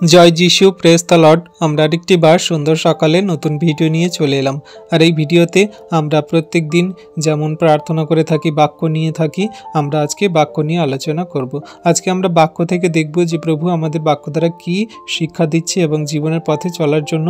জয় যিশু, praise the Lord. আমরা আরেকটি বার সুন্দর সকালে নতুন ভিডিও নিয়ে চলে এলাম। আর এই ভিডিওতে আমরা প্রত্যেক দিন যেমন প্রার্থনা করে থাকি, বাক্য নিয়ে থাকি, আমরা আজকে বাক্য নিয়ে আলোচনা করব। আজকে আমরা বাক্য থেকে দেখব যে প্রভু আমাদের বাক্য দ্বারা কি শিক্ষা দিচ্ছে এবং জীবনের পথে চলার জন্য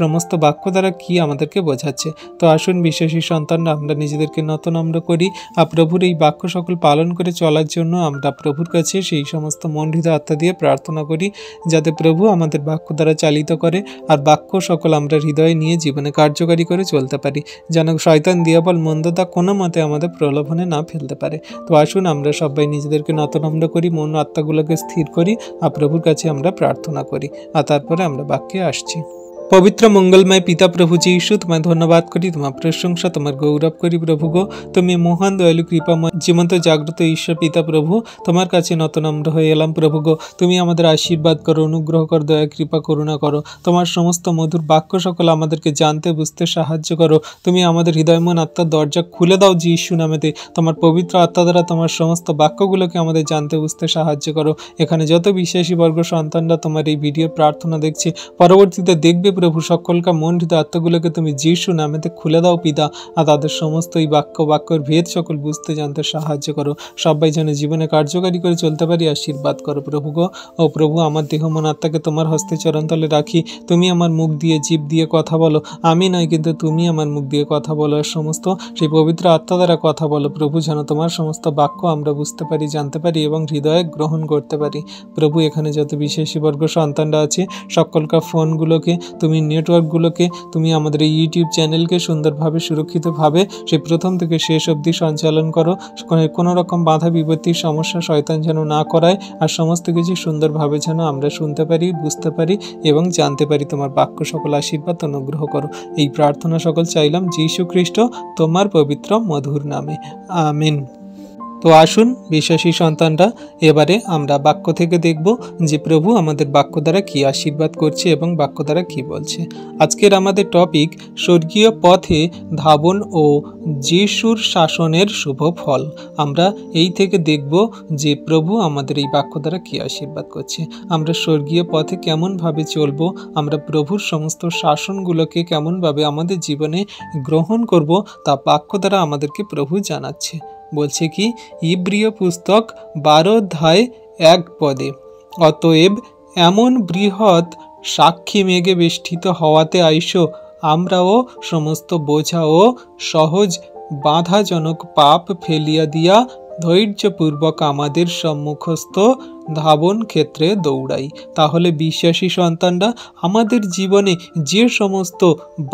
সমস্ত বাক্য দ্বারা কি আমাদেরকে বোঝাচ্ছে। তো আসুন বিশ্বাসী সন্তানরা আমরা নিজেদেরকে নতনম্র করি আর প্রভুর এই বাক্য সকল পালন করে চলার জন্য আমরা প্রভুর কাছে সেই সমস্ত মন হৃদয় আত্মা দিয়ে প্রার্থনা করি, যাতে প্রভু আমাদের বাক্য দ্বারা চালিত করে আর বাক্য সকল আমরা হৃদয়ে নিয়ে জীবনে কার্যকারী করে চলতে পারি, যেন শয়তান দিয়াবল মন্দতা কোনো মতে আমাদের প্রলোভনে না ফেলতে পারে। তো আসুন আমরা সবাই নিজেদেরকে নতনম্র করি, মন আত্মাগুলোকে স্থির করি আর প্রভুর কাছে আমরা প্রার্থনা করি, আর তারপরে আমরা বাক্যে আসছি। পবিত্র মঙ্গলময় পিতা প্রভু যীশু, তোমায় ধন্যবাদ করি, তোমার প্রশংসা, তোমার গৌরব করি প্রভু গো। তুমি মহান দয়ালু কৃপাময় জীবন্ত জাগ্রত ঈশ্বর পিতা প্রভু, তোমার কাছে নতনম্র হয়ে এলাম প্রভু গো। তুমি আমাদের আশীর্বাদ করো, অনুগ্রহ করো, দয়া কৃপা করুণা করো। তোমার সমস্ত মধুর বাক্য সকল আমাদেরকে জানতে বুঝতে সাহায্য করো। তুমি আমাদের হৃদয় মন আত্মার দরজা খুলে দাও যীশু নামেতে। তোমার পবিত্র আত্মা দ্বারা তোমার সমস্ত বাক্যগুলোকে আমাদের জানতে বুঝতে সাহায্য করো। এখানে যত বিশ্বাসী বর্গ সন্তানরা তোমার এই ভিডিও প্রার্থনা দেখছে, পরবর্তীতে দেখবে প্রভু, সকলকার মন হৃদয় আত্মাগুলোকে তুমি যীশু নামেতে খুলে দাও পিতা, আর তাদের সমস্ত এই বাক্যের ভেদ সকল বুঝতে জানতে সাহায্য করো। সবাই যেন জীবনে কার্যকারী করে চলতে পারি, আশীর্বাদ করো প্রভু গো। ও প্রভু, আমার দেহ মন আত্মাকে তোমার হস্তে চরণতলে রাখি। তুমি আমার মুখ দিয়ে জীব দিয়ে কথা বলো, আমি নয় কিন্তু তুমি আমার মুখ দিয়ে কথা বলো, আর সমস্ত সেই পবিত্র আত্মা দ্বারা কথা বলো প্রভু, যেন তোমার সমস্ত বাক্য আমরা বুঝতে পারি, জানতে পারি এবং হৃদয়ে গ্রহণ করতে পারি। প্রভু, এখানে যত বিশেষী বর্গ সন্তানরা আছে, সকলকার ফোনগুলোকে তুমি, নেটওয়ার্কগুলোকে তুমি, আমাদের এই ইউটিউব চ্যানেলকে সুন্দরভাবে সুরক্ষিতভাবে সেই প্রথম থেকে শেষ অবধি সঞ্চালন করো। কোনো রকম বাধা বিপত্তির সমস্যা শয়তান যেন না করায়, আর সমস্ত কিছু সুন্দরভাবে যেন আমরা শুনতে পারি, বুঝতে পারি এবং জানতে পারি। তোমার বাক্য সকল আশীর্বাদ অনুগ্রহ করো। এই প্রার্থনা সকল চাইলাম যীশু খ্রিস্ট তোমার পবিত্র মধুর নামে, আমিন। তো আসুন বিশ্বাসী সন্তানরা, এবারে আমরা বাক্য থেকে দেখব যে প্রভু আমাদের বাক্য দ্বারা কি আশীর্বাদ করছে এবং বাক্য দ্বারা কি বলছে। আজকের আমাদের টপিক স্বর্গীয় পথে ধাবন ও যিশুর শাসনের শুভ ফল। আমরা এই থেকে দেখব যে প্রভু আমাদের এই বাক্য দ্বারা কি আশীর্বাদ করছে। আমরা স্বর্গীয় পথে কেমনভাবে চলব, আমরা প্রভুর সমস্ত শাসনগুলোকে কেমনভাবে আমাদের জীবনে গ্রহণ করব, তা বাক্য দ্বারা আমাদেরকে প্রভু জানাচ্ছে। বলছে কি, ইব্রিয় পুস্তক 12 অধ্যায় 1 পদে, অতএব এমন বৃহৎ সাক্ষী মেঘে বেষ্টিত হওয়াতে আইসো, আমরাও সমস্ত বোঝা ও সহজ বাধাজনক পাপ ফেলিয়া দিয়া ধৈর্যপূর্বক আমাদের সম্মুখস্থ ধাবন ক্ষেত্রে দৌড়াই। তাহলে বিশ্বাসী সন্তানরা, আমাদের জীবনে যে সমস্ত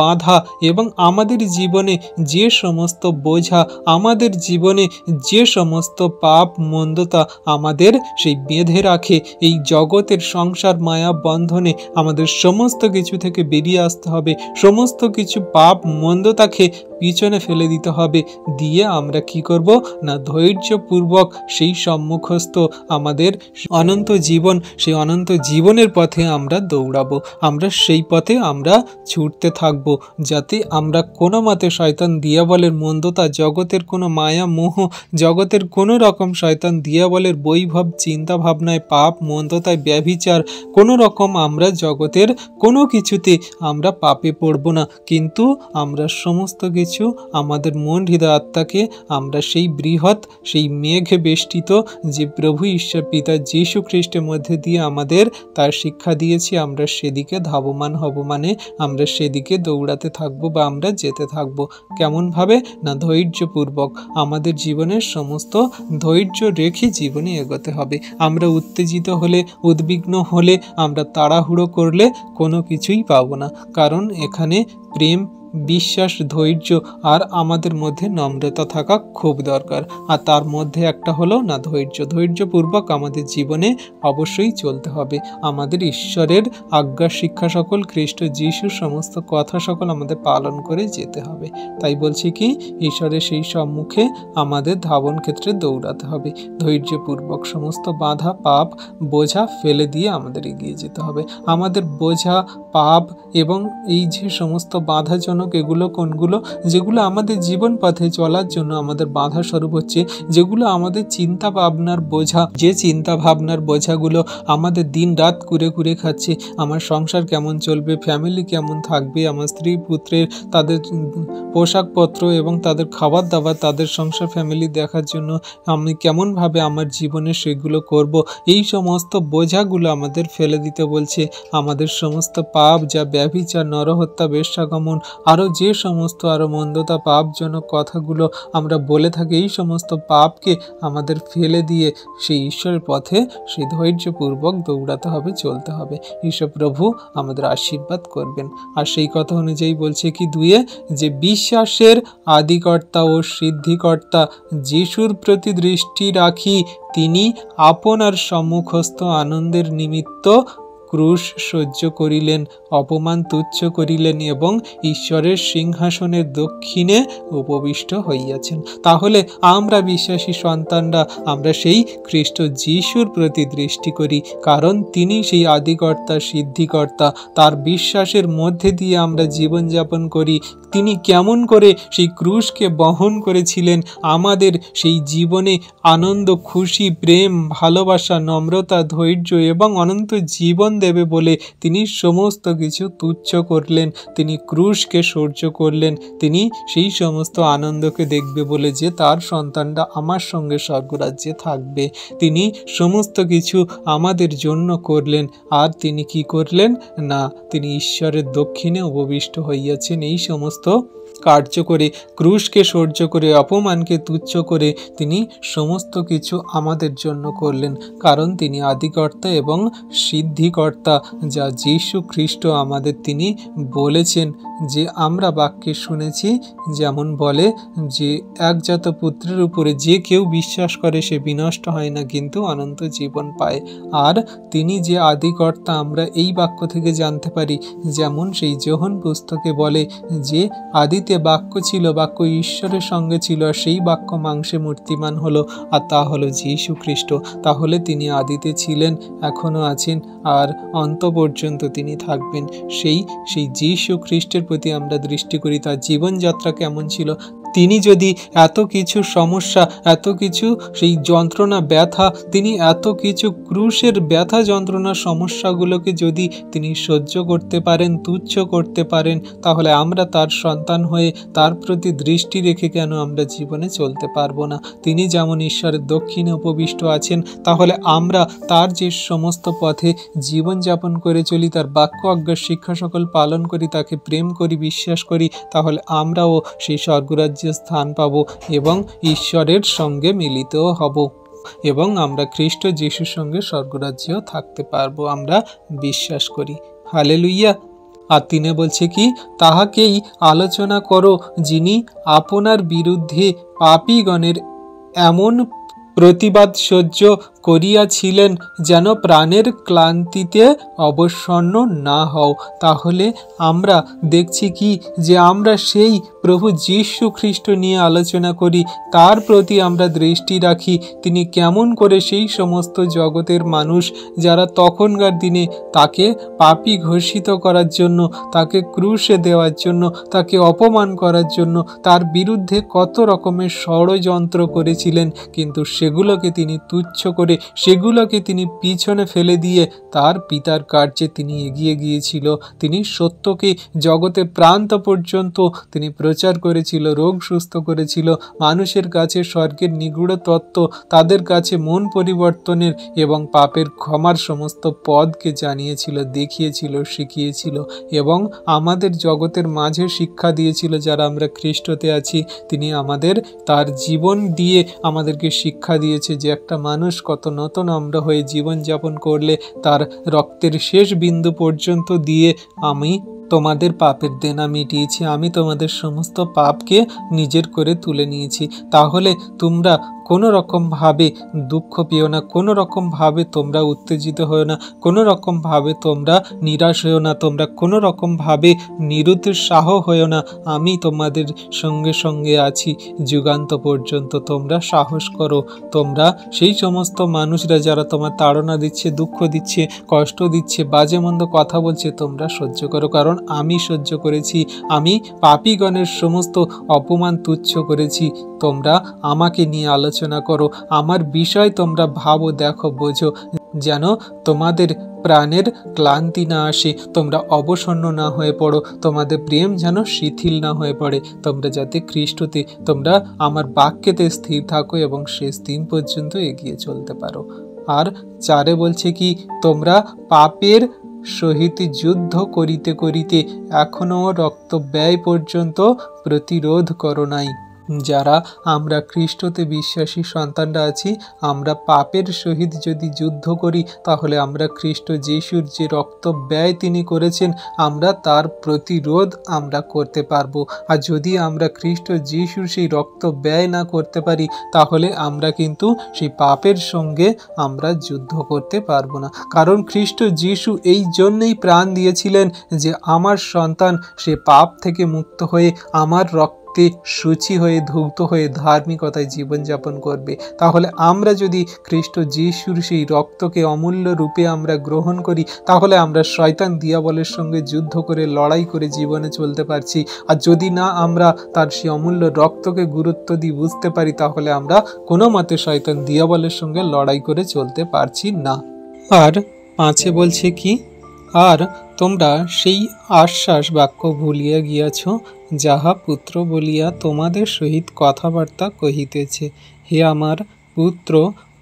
বাধা এবং আমাদের জীবনে যে সমস্ত বোঝা, আমাদের জীবনে যে সমস্ত পাপ মন্দতা আমাদের সেই বেঁধে রাখে, এই জগতের সংসার মায়া বন্ধনে আমাদের সমস্ত কিছু থেকে বেরিয়ে আসতে হবে, সমস্ত কিছু পাপ মন্দতাকে পিছনে ফেলে দিতে হবে। দিয়ে আমরা কি করব না, ধৈর্যপূর্বক সেই সম্মুখস্থ আমাদের অনন্ত জীবন, সেই অনন্ত জীবনের পথে আমরা দৌড়াবো। আমরা সেই পথে আমরা ছুটতে থাকব, যাতে আমরা কোনো মতে শয়তান দিয়াবলের মন্দতা, জগতের কোনো মায়া মোহ, জগতের কোনো রকম শয়তান দিয়াবলের বৈভব চিন্তা ভাবনায়, পাপ মন্দতায়, ব্যভিচার, কোনো রকম আমরা জগতের কোনো কিছুতে আমরা পাপে পড়ব না, কিন্তু আমরা সমস্ত কিছু আমাদের মন হৃদয় আত্মাকে আমরা সেই বৃহৎ, সেই মেঘে বেষ্টিত যে প্রভু ঈশ্বর পিতা যীশু খ্রিস্টের মধ্যে দিয়ে আমাদের তার শিক্ষা দিয়েছি, আমরা সেদিকে ধাবমান হব, মানে আমরা সেদিকে দৌড়াতে থাকবো বা আমরা যেতে থাকবো। কেমনভাবে না, ধৈর্যপূর্বক। আমাদের জীবনের সমস্ত ধৈর্য রেখে জীবনে এগোতে হবে। আমরা উত্তেজিত হলে, উদ্বিগ্ন হলে, আমরা তাড়াহুড়ো করলে কোনো কিছুই পাবো না, কারণ এখানে প্রেম, বিশ্বাস, ধৈর্য আর আমাদের মধ্যে নম্রতা থাকা খুব দরকার। আর তার মধ্যে একটা হলো না ধৈর্য। ধৈর্যপূর্বক আমাদের জীবনে অবশ্যই চলতে হবে। আমাদের ঈশ্বরের আজ্ঞা শিক্ষা সকল, খ্রিস্ট যিশুর সমস্ত কথা সকল আমাদের পালন করে যেতে হবে। তাই বলছি কি, ঈশ্বরের সেই সম্মুখে আমাদের ধাবন ক্ষেত্রে দৌড়াতে হবে। ধৈর্যপূর্বক সমস্ত বাধা, পাপ, বোঝা ফেলে দিয়ে আমাদের এগিয়ে যেতে হবে। আমাদের বোঝা, পাপ এবং এই যে সমস্ত বাধাজনক ভয়ানক এগুলো কোনগুলো? যেগুলো আমাদের জীবন পথে চলার জন্য আমাদের বাধা স্বরূপ হচ্ছে, যেগুলো আমাদের চিন্তা ভাবনার বোঝা, যে চিন্তা ভাবনার বোঝাগুলো আমাদের দিন রাত কুরে কুরে খাচ্ছে। আমার সংসার কেমন চলবে, ফ্যামিলি কেমন থাকবে, আমার স্ত্রী পুত্রের তাদের পোশাকপত্র এবং তাদের খাবার দাবার, তাদের সংসার ফ্যামিলি দেখার জন্য আমি কেমনভাবে আমার জীবনে সেগুলো করব, এই সমস্ত বোঝাগুলো আমাদের ফেলে দিতে বলছে। আমাদের সমস্ত পাপ, যা ব্যভিচার, নরহত্যা, বেশ্যাগমন, আরও যে সমস্ত আরও মন্দতা পাপজনক কথাগুলো আমরা বলে থাকি, এই সমস্ত পাপকে আমাদের ফেলে দিয়ে সেই ঈশ্বরের পথে সেই ধৈর্যপূর্বক দৌড়াতে হবে, চলতে হবে। ঈশ্বর প্রভু আমাদের আশীর্বাদ করবেন। আর সেই কথা অনুযায়ী বলছে কি 2 যে বিশ্বাসের আদিকর্তা ও সিদ্ধিকর্তা যিশুর প্রতি দৃষ্টি রাখি তিনি আপনার সম্মুখস্থ আনন্দের নিমিত্ত ক্রুশ সহ্য করিলেন, অপমান তুচ্ছ করিলেন এবং ঈশ্বরের সিংহাসনের দক্ষিণে উপবিষ্ট হইয়াছেন। তাহলে আমরা বিশ্বাসী সন্তানরা আমরা সেই খ্রিস্ট যিশুর প্রতি দৃষ্টি করি, কারণ তিনি সেই আদিকর্তা, সিদ্ধিকর্তা। তার বিশ্বাসের মধ্যে দিয়ে আমরা জীবনযাপন করি। তিনি কেমন করে সেই ক্রুশকে বহন করেছিলেন, আমাদের সেই জীবনে আনন্দ, খুশি, প্রেম, ভালোবাসা, নম্রতা, ধৈর্য এবং অনন্ত জীবন দেবে বলে তিনি সমস্ত কিছু তুচ্ছ করলেন। তিনি ক্রুশকে সহ্য করলেন। তিনি সেই সমস্ত আনন্দকে দেখবে বলে যে তার সন্তানরা আমার সঙ্গে স্বর্গরাজ্যে থাকবে। তিনি সমস্ত কিছু আমাদের জন্য করলেন। আর তিনি কি করলেন না, তিনি ঈশ্বরের দক্ষিণে উপবিষ্ট হইয়াছেন। এই সমস্ত কার্য করে, ক্রুশকে সহ্য করে, অপমানকে তুচ্ছ করে তিনি সমস্ত কিছু আমাদের জন্য করলেন, কারণ তিনি আদিকর্তা এবং সিদ্ধিকর্তা। যা যীশু খ্রিস্ট আমাদের তিনি বলেছেন, যে আমরা বাক্যে শুনেছি, যেমন বলে যে একজাত পুত্রের উপরে যে কেউ বিশ্বাস করে সে বিনষ্ট হয় না, কিন্তু অনন্ত জীবন পায়। আর তিনি যে আদিকর্তা আমরা এই বাক্য থেকে জানতে পারি। যেমন সেই যোহন পুস্তকে বলে যে আদিতে বাক্য ছিল, বাক্য ঈশ্বরের সঙ্গে ছিল, আর সেই বাক্য মাংসে মূর্তিমান হলো, আর তা হলো যীশু খ্রিস্ট। তাহলে তিনি আদিতে ছিলেন, এখনো আছেন, আর অন্ত পর্যন্ত তিনি থাকবেন। সেই যীশু খ্রিস্টের প্রতি আমরা দৃষ্টি করি। তার জীবনযাত্রা কেমন ছিল? তিনি যদি এত কিছু সমস্যা, এত কিছু সেই যন্ত্রণা, ব্যথা, তিনি এত কিছু ক্রুশের ব্যথা, যন্ত্রণা, সমস্যাগুলোকে যদি তিনি সহ্য করতে পারেন, তুচ্ছ করতে পারেন, তাহলে আমরা তার সন্তান হয়ে তার প্রতি দৃষ্টি রেখে কেন আমরা জীবনে চলতে পারবো না? তিনি যেমন ঈশ্বরের দক্ষিণে উপবিষ্ট আছেন, তাহলে আমরা তার যে সমস্ত পথে জীবনযাপন করে চলি, তার বাক্য আজ্ঞা শিক্ষা সকল পালন করি, তাকে প্রেম করি, বিশ্বাস করি, তাহলে আমরাও সেই স্বর্গরাজ্যে স্থান পাব এবং ঈশ্বরের সঙ্গে মিলিত হব এবং আমরা খ্রিস্ট যিশুর সঙ্গে স্বর্গরাজ্যেও থাকতে পারবো, আমরা বিশ্বাস করি। হালেলুইয়া। আর তিনি বলছে কি, তাহাকেই আলোচনা করো যিনি আপনার বিরুদ্ধে পাপীগণের এমন প্রতিবাদ সহ্য করিয়াছিলেন যেন প্রাণের ক্লান্তিতে অবসন্ন না হও। তাহলে আমরা দেখছি কি, যে আমরা সেই প্রভু যীশু খ্রিস্ট নিয়ে আলোচনা করি, তার প্রতি আমরা দৃষ্টি রাখি। তিনি কেমন করে সেই সমস্ত জগতের মানুষ যারা তখনকার দিনে তাকে পাপী ঘোষিত করার জন্য, তাকে ক্রুশে দেওয়ার জন্য, তাকে অপমান করার জন্য তার বিরুদ্ধে কত রকমের ষড়যন্ত্র করেছিলেন, কিন্তু সেগুলোকে তিনি তুচ্ছ করে, সেগুলোকে তিনি পিছনে ফেলে দিয়ে তার পিতার কার্যে তিনি এগিয়ে গিয়েছিল। তিনি সত্যকে জগতে প্রান্ত পর্যন্ত তিনি প্রচার করেছিল, রোগ সুস্থ করেছিল, মানুষের কাছে স্বর্গের নিগূঢ় তত্ত্ব, তাদের কাছে মন পরিবর্তনের এবং পাপের ক্ষমার সমস্ত পদকে জানিয়েছিল, দেখিয়েছিল, শিখিয়েছিল এবং আমাদের জগতের মাঝে শিক্ষা দিয়েছিল। যারা আমরা খ্রিস্টতে আছি, তিনি আমাদের তার জীবন দিয়ে আমাদেরকে শিক্ষা দিয়েছে যে একটা মানুষ কত নতুন আমরা হয়ে জীবনযাপন করলে তার রক্তের শেষ বিন্দু পর্যন্ত দিয়ে আমি তোমাদের পাপের দেনা মিটিয়েছি, আমি তোমাদের সমস্ত পাপকে নিজের করে তুলে নিয়েছি। তাহলে তোমরা কোনো রকমভাবে দুঃখ পেও না, কোনো রকমভাবে তোমরা উত্তেজিত হও না, কোনো রকমভাবে তোমরা নিরাশ হও না, তোমরা কোনো রকমভাবে নিরুৎসাহ হও না। আমি তোমাদের সঙ্গে সঙ্গে আছি যুগান্ত পর্যন্ত। তোমরা সাহস করো। তোমরা সেই সমস্ত মানুষরা যারা তোমার তাড়না দিচ্ছে, দুঃখ দিচ্ছে, কষ্ট দিচ্ছে, বাজে মন্দ কথা বলছে, তোমরা সহ্য করো, কারণ আমি সহ্য করেছি। আমি পাপীগণের সমস্ত অপমান তুচ্ছ করেছি। তোমরা আমাকে নিয়ে আলোচনা করো, আমার বিষয় তোমরা ভাবো, দেখো, বোঝো, যেন তোমাদের প্রাণের ক্লান্তি না আসে, তোমরা অবসন্ন না হয়ে পড়ো, তোমাদের প্রেম যেন শিথিল না হয়ে পড়ে, তোমরা যাতে খ্রিস্টতে, তোমরা আমার বাক্যেতে স্থির থাকো এবং শেষ দিন পর্যন্ত এগিয়ে চলতে পারো। আর 4 বলছে কি, তোমরা পাপের সহিত যুদ্ধ করিতে করিতে এখনও রক্ত ব্যয় পর্যন্ত প্রতিরোধ করো নাই। যারা আমরা খ্রিস্টতে বিশ্বাসী সন্তানরা আছি, আমরা পাপের সহিত যদি যুদ্ধ করি, তাহলে আমরা খ্রিস্ট যিশুর যে রক্ত ব্যয় তিনি করেছেন, আমরা তার প্রতিরোধ আমরা করতে পারবো। আর যদি আমরা খ্রিস্ট যিশুর সেই রক্ত ব্যয় না করতে পারি, তাহলে আমরা কিন্তু সেই পাপের সঙ্গে আমরা যুদ্ধ করতে পারবো না। কারণ খ্রিস্ট যিশু এই জন্যই প্রাণ দিয়েছিলেন যে আমার সন্তান সে পাপ থেকে মুক্ত হয়ে আমার রক্ত শুচি হয়ে, ধৌত হয়ে ধার্মিকতায় জীবনযাপন করবে। তাহলে আমরা যদি খ্রিস্ট যিশুর সেই রক্তকে অমূল্য রূপে আমরা গ্রহণ করি, তাহলে আমরা শয়তান দিয়াবলের সঙ্গে যুদ্ধ করে, লড়াই করে জীবনে চলতে পারছি। আর যদি না আমরা তার সেই অমূল্য রক্তকে গুরুত্ব দিয়ে বুঝতে পারি, তাহলে আমরা কোনো মতে শয়তান দিয়াবলের সঙ্গে লড়াই করে চলতে পারছি না। আর 5 বলছে কি, আর তোমরা সেই আশ্বাস বাক্য ভুলিয়া গিয়াছ, যাহা পুত্র বলিয়া তোমাদের সহিত কথাবার্তা কহিতেছে। হে আমার পুত্র,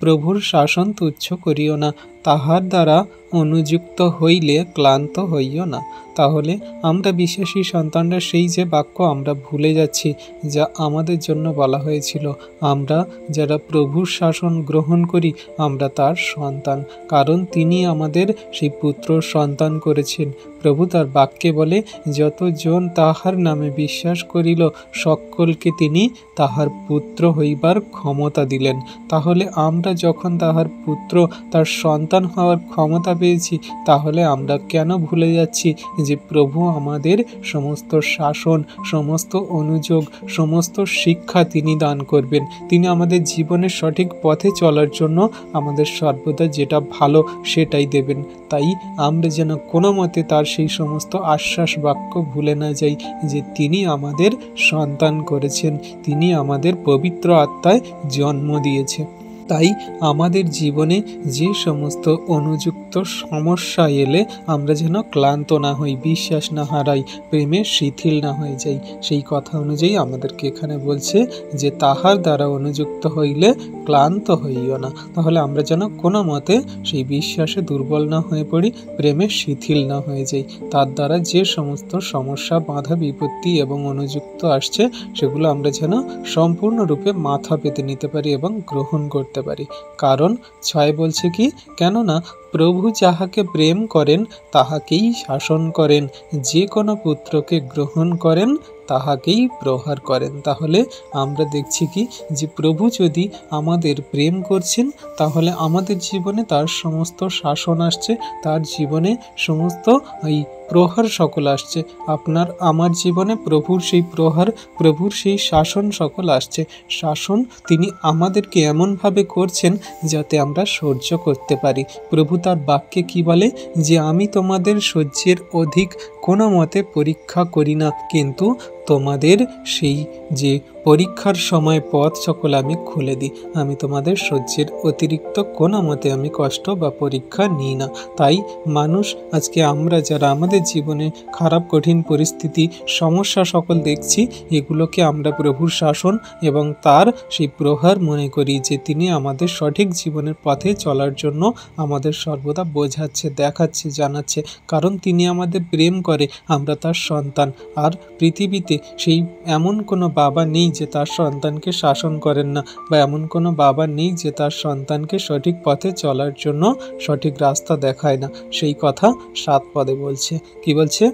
প্রভুর শাসন তুচ্ছ করিও না, তাহার দ্বারা অনুযুক্ত হইলে ক্লান্ত হইও না। তাহলে আমরা বিশ্বাসী সন্তানরা সেই যে বাক্য আমরা ভুলে যাচ্ছি, যা আমাদের জন্য বলা হয়েছিল। আমরা যারা প্রভুর শাসন গ্রহণ করি, আমরা তার সন্তান, কারণ তিনি আমাদের সেই পুত্র সন্তান করেছেন। প্রভু তার বাক্যে বলে, যতজন তাহার নামে বিশ্বাস করিল, সকলকে তিনি তাহার পুত্র হইবার ক্ষমতা দিলেন। তাহলে আমরা যখন তাহার পুত্র, তার সন্তান হওয়ার ক্ষমতা পেয়েছি, তাহলে আমরা কেন ভুলে যাচ্ছি যে প্রভু আমাদের সমস্ত শাসন, সমস্ত অনুযোগ, সমস্ত শিক্ষা তিনি দান করবেন। তিনি আমাদের জীবনের সঠিক পথে চলার জন্য আমাদের সর্বদা যেটা ভালো সেটাই দেবেন। তাই আমরা যেন কোনো মতে তার সেই সমস্ত আশ্বাস বাক্য ভুলে না যাই যে তিনি আমাদের সন্তান করেছেন, তিনি আমাদের পবিত্র আত্মায় জন্ম দিয়েছে। তাই আমাদের জীবনে যে সমস্ত অনুযুক্ত সমস্যা এলে আমরা যেন ক্লান্ত না হই, বিশ্বাস না হারাই, প্রেমে শিথিল না হয়ে যাই। সেই কথা অনুযায়ী আমাদেরকে এখানে বলছে যে তাহার দ্বারা অনুযুক্ত হইলে ক্লান্ত হইও না। তাহলে আমরা যেন কোনো মতে সেই বিশ্বাসে দুর্বল না হয়ে পড়ি, প্রেমে শিথিল না হয়ে যাই। তার দ্বারা যে সমস্ত সমস্যা, বাধা, বিপত্তি এবং অনুযুক্ত আসছে, সেগুলো আমরা যেন সম্পূর্ণরূপে মাথা পেতে নিতে পারি এবং গ্রহণ করতে পারি। কারণ 6 বলছে কি, কেননা প্রভু যাহাকে প্রেম করেন তাহাকেই শাসন করেন, যে কোনো পুত্রকে গ্রহণ করেন তাহাকেই প্রহার করেন। তাহলে আমরা দেখছি কি যে প্রভু যদি আমাদের প্রেম করছেন, তাহলে আমাদের জীবনে তার সমস্ত শাসন আসছে, তার জীবনে সমস্ত এই প্রহার সকল আসছে। আপনার আমার জীবনে প্রভুর সেই প্রহার, প্রভুর সেই শাসন সকল আসছে। শাসন তিনি আমাদেরকে এমনভাবে করছেন যাতে আমরা সহ্য করতে পারি। প্রভু তার বাক্যে কি বলে, যে আমি তোমাদের সহ্যের অধিক কোনো মতে পরীক্ষা করি না, কিন্তু তোমাদের সেই যে পরীক্ষার সময় পথ সকল আমি খুলে দিই। আমি তোমাদের সহ্যের অতিরিক্ত কোনো মতে আমি কষ্ট বা পরীক্ষা নিই না। তাই মানুষ আজকে আমরা যারা আমাদের জীবনে খারাপ কঠিন পরিস্থিতি, সমস্যা সকল দেখছি, এগুলোকে আমরা প্রভুর শাসন এবং তার সেই প্রহার মনে করি, যে তিনি আমাদের সঠিক জীবনের পথে চলার জন্য আমাদের সর্বদা বোঝাচ্ছে, দেখাচ্ছে, জানাচ্ছে। কারণ তিনি আমাদের প্রেম করে, আমরা তার সন্তান। আর পৃথিবীতে সেই এমন কোনো বাবা নেই যে তার সন্তানকে শাসন করেন না, বা এমন কোনো বাবা নেই যে তার সন্তানকে সঠিক পথে চলার জন্য সঠিক রাস্তা দেখায় না। সেই কথা 7 পদে বলছে। কি বলছে?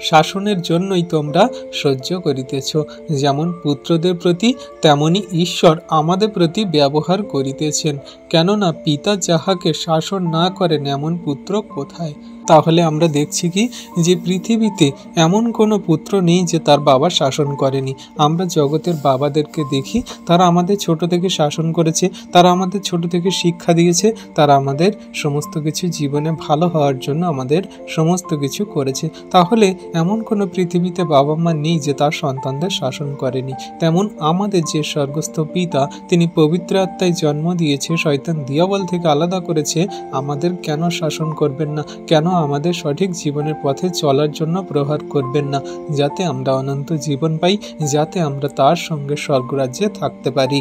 শাসনের জন্যই তোমরা সহ্য করিতেছ। যেমন পুত্রদের প্রতি তেমনি ঈশ্বর আমাদের প্রতি ব্যবহার করিতেছেন। কেননা পিতা যাহাকে শাসন না করেন এমন পুত্র কোথায়? তাহলে আমরা দেখছি কি যে পৃথিবীতে এমন কোনো পুত্র নেই যে তার বাবা শাসন করেনি। আমরা জগতের বাবাদেরকে দেখি, তারা আমাদের ছোট থেকে শাসন করেছে, তারা আমাদের ছোট থেকে শিক্ষা দিয়েছে, তারা আমাদের সমস্ত কিছু জীবনে ভালো হওয়ার জন্য আমাদের সমস্ত কিছু করেছে। তাহলে এমন কোনো পৃথিবীতে বাবা মা নেই যে তার সন্তানদের শাসন করেনি। তেমন আমাদের যে স্বর্গস্থ পিতা, তিনি পবিত্র আত্মায় জন্ম দিয়েছে, শয়তান দিয়াবল থেকে আলাদা করেছে, আমাদের কেন শাসন করবেন না? কেন আমাদের সঠিক জীবনের পথে চলার জন্য প্রহার করবেন না, যাতে আমরা অনন্ত জীবন পাই, যাতে আমরা তার সঙ্গে স্বর্গরাজ্যে থাকতে পারি।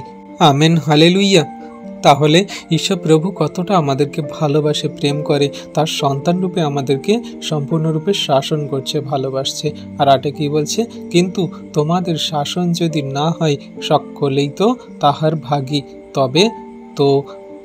Amen, hallelujah. তাহলে ঈশ্বর প্রভু কতটা আমাদেরকে ভালোবাসে, প্রেম করে, তার সন্তান রূপে আমাদেরকে সম্পূর্ণরূপে শাসন করছে, ভালোবাসছে। আর আটে কি বলছে? কিন্তু তোমাদের শাসন যদি না হয় সকলেই তো তাহার ভাগী, তবে তো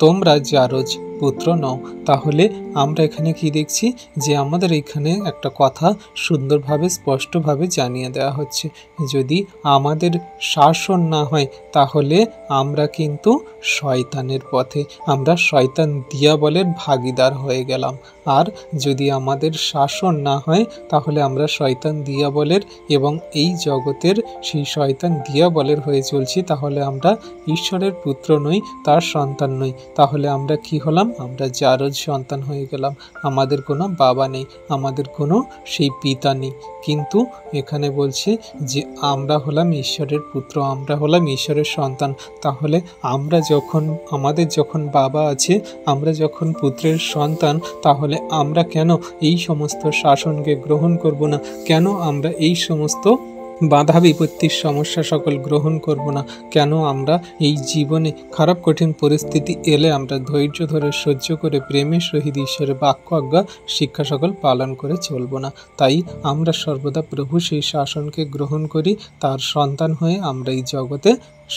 তোমরা জারজ পুত্র নও। তাহলে আমরা এখানে কি দেখছি যে আমাদের এখানে একটা কথা সুন্দরভাবে স্পষ্টভাবে জানিয়ে দেওয়া হচ্ছে, যদি আমাদের শাসন না হয় তাহলে আমরা কিন্তু শয়তানের পথে, আমরা শয়তান দিয়াবলের ভাগীদার হয়ে গেলাম। আর যদি আমাদের শাসন না হয় তাহলে আমরা শয়তান দিয়াবলের এবং এই জগতের সেই শয়তান দিয়াবলের হয়ে চলছি। তাহলে আমরা ঈশ্বরের পুত্র নই, তার সন্তান নই। তাহলে আমরা কি হলাম? আমরা জারজ সন্তান হয়ে গেলাম। আমাদের কোনো বাবা নেই, আমাদের কোনো সেই পিতা নেই। কিন্তু এখানে বলছে যে আমরা হলাম ঈশ্বরের পুত্র, আমরা হলাম ঈশ্বরের সন্তান। তাহলে আমরা যখন, আমাদের যখন বাবা আছে, আমরা যখন পুত্রের সন্তান, তাহলে আমরা কেন এই সমস্ত শাসনকে গ্রহণ করব না? কেন আমরা এই সমস্ত বাধা বিপত্তির সমস্যা সকল গ্রহণ করব না? কেন আমরা এই জীবনে খারাপ কঠিন পরিস্থিতি এলে আমরা ধৈর্য ধরে সহ্য করে প্রেমের সহিত ঈশ্বরের বাক্য আজ্ঞা শিক্ষা সকল পালন করে চলব না? তাই আমরা সর্বদা প্রভু সেই শাসনকে গ্রহণ করি, তার সন্তান হয়ে আমরা এই জগতে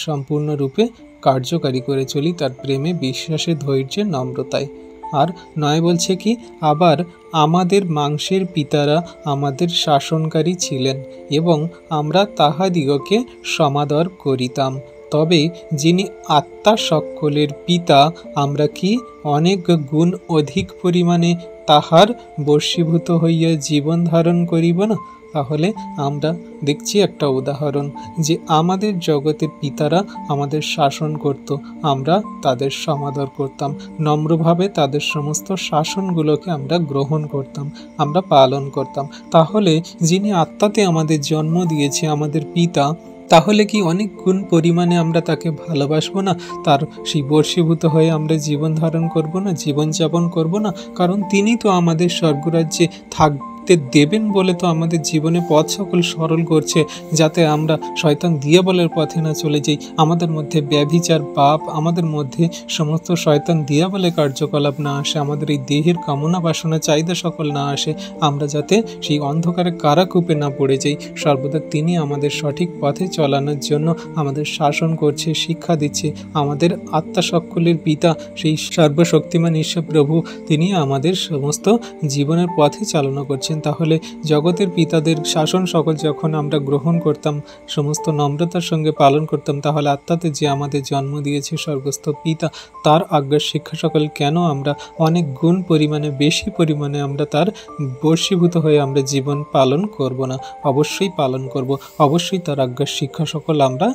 সম্পূর্ণরূপে কার্যকারী করে চলি তার প্রেমে, বিশ্বাসে, ধৈর্যে, নম্রতায়। আর নয় বলছে কি, আবার আমাদের মাংসের পিতারা আমাদের শাসনকারী ছিলেন এবং আমরা তাহাদিগকে সমাদর করিতাম। তবে যিনি আত্মা সকলের পিতা, আমরা কি অনেক গুণ অধিক পরিমাণে তাহার বশীভূত হইয়া জীবন ধারণ করিব না? তাহলে আমরা দেখছি একটা উদাহরণ যে আমাদের জগতের পিতারা আমাদের শাসন করত, আমরা তাদের সমাদর করতাম, নম্রভাবে তাদের সমস্ত শাসনগুলোকে আমরা গ্রহণ করতাম, আমরা পালন করতাম। তাহলে যিনি আত্মাতে আমাদের জন্ম দিয়েছে, আমাদের পিতা, তাহলে কি অনেক গুণ পরিমাণে আমরা তাকে ভালোবাসবো না? তার সেই বশীভূত হয়ে আমরা জীবন ধারণ করব না, জীবনযাপন করব না? কারণ তিনি তো আমাদের স্বর্গরাজ্যে দেবেন বলে তো আমাদের জীবনে পথ সকল সরল করছে, যাতে আমরা শয়তান দিয়াবলের পথে না চলে যাই, আমাদের মধ্যে ব্যভিচার পাপ, আমাদের মধ্যে সমস্ত শয়তান দিয়াবলের কার্যকলাপ না আসে, আমাদের এই দেহের কামনা বাসনা চাহিদা সকল না আসে, আমরা যাতে সেই অন্ধকারে কারাকূপে না পড়ে যাই। সর্বদা তিনি আমাদের সঠিক পথে চলানোর জন্য আমাদের শাসন করছে, শিক্ষা দিচ্ছে। আমাদের আত্মা সকলের পিতা সেই সর্বশক্তিমান ঈশ্বর প্রভু, তিনি আমাদের সমস্ত জীবনের পথে চালনা করছেন। তাহলে জগতের পিতাদের শাসন সকল যখন আমরা গ্রহণ করতাম, সমস্ত নম্রতার সঙ্গে পালন করতাম, তাহলে আত্মাতে যে আমাদের জন্ম দিয়েছে স্বর্গস্থ পিতা, তার আজ্ঞার শিক্ষা সকল কেন আমরা অনেক গুণ পরিমাণে, বেশি পরিমাণে আমরা তার বশীভূত হয়ে আমরা জীবন পালন করব না? অবশ্যই পালন করব, অবশ্যই তার আজ্ঞার শিক্ষা সকল আমরা